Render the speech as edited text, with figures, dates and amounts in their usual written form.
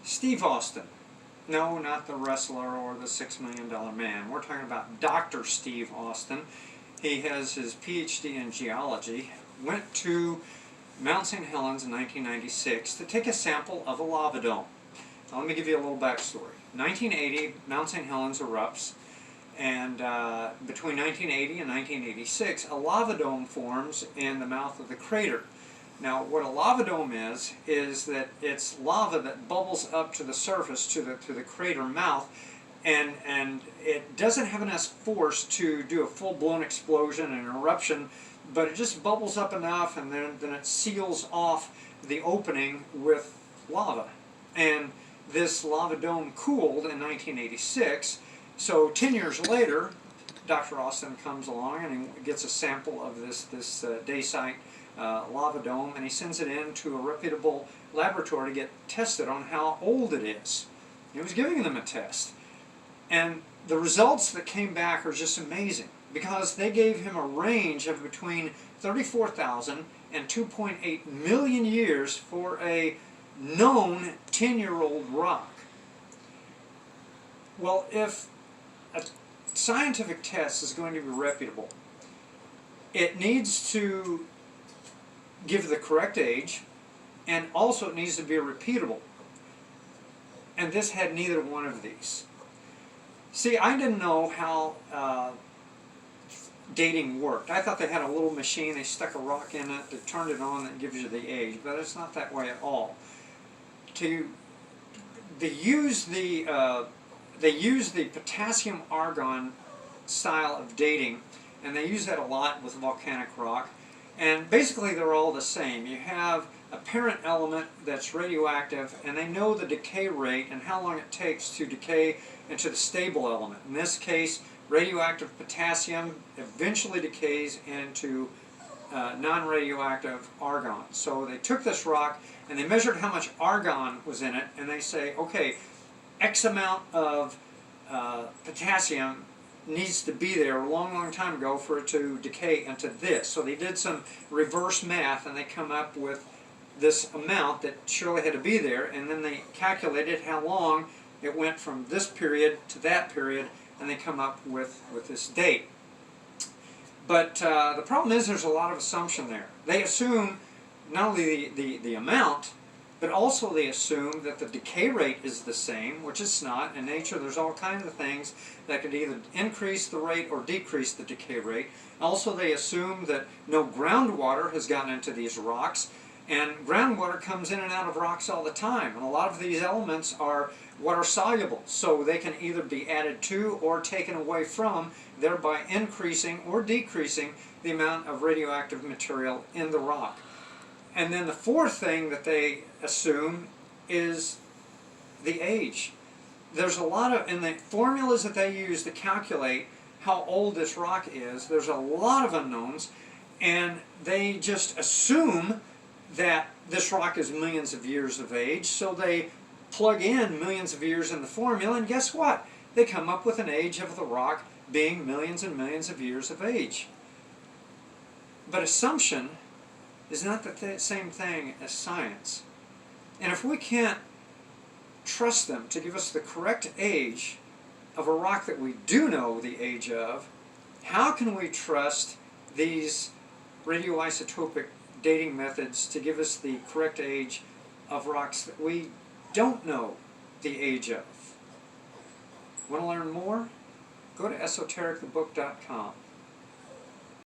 Steve Austin. No, not the wrestler or the $6 million man. We're talking about Dr. Steve Austin. He has his PhD in geology, went to Mount St. Helens in 1996 to take a sample of a lava dome. Now, let me give you a little backstory. 1980, Mount St. Helens erupts, and between 1980 and 1986, a lava dome forms in the mouth of the crater. Now, what a lava dome is that it's lava that bubbles up to the surface, to the crater mouth, and it doesn't have enough force to do a full-blown explosion and eruption, but it just bubbles up enough, and then it seals off the opening with lava. And this lava dome cooled in 1986, so 10 years later, Dr. Austin comes along and he gets a sample of this dacite lava dome, and he sends it in to a reputable laboratory to get tested on how old it is. He was giving them a test. And the results that came back are just amazing, because they gave him a range of between 34,000 and 2.8 million years for a known 10-year-old rock. Well, if a scientific test is going to be reputable, it needs to give the correct age, and also it needs to be repeatable. And this had neither one of these. See, I didn't know how dating worked. I thought they had a little machine, they stuck a rock in it, they turned it on, that gives you the age, but it's not that way at all. They use the potassium argon style of dating, and they use that a lot with volcanic rock. And basically they're all the same. You have a parent element that's radioactive, and they know the decay rate and how long it takes to decay into the stable element. In this case, radioactive potassium eventually decays into non-radioactive argon. So they took this rock and they measured how much argon was in it, and they say, okay, X amount of potassium needs to be there a long, long time ago for it to decay into this. So they did some reverse math, and they come up with this amount that surely had to be there, and then they calculated how long it went from this period to that period, and they come up with this date. But the problem is there's a lot of assumption there. They assume not only the amount, but also they assume that the decay rate is the same, which it's not. In nature, there's all kinds of things that could either increase the rate or decrease the decay rate. Also, they assume that no groundwater has gotten into these rocks, and groundwater comes in and out of rocks all the time. And a lot of these elements are water soluble, so they can either be added to or taken away from, thereby increasing or decreasing the amount of radioactive material in the rock. And then the fourth thing that they assume is the age. There's a lot of, in the formulas that they use to calculate how old this rock is, there's a lot of unknowns, and they just assume that this rock is millions of years of age, so they plug in millions of years in the formula, and guess what? They come up with an age of the rock being millions and millions of years of age. But assumption is not the same thing as science. And if we can't trust them to give us the correct age of a rock that we do know the age of, how can we trust these radioisotopic dating methods to give us the correct age of rocks that we don't know the age of? Want to learn more? Go to esotericthebook.com.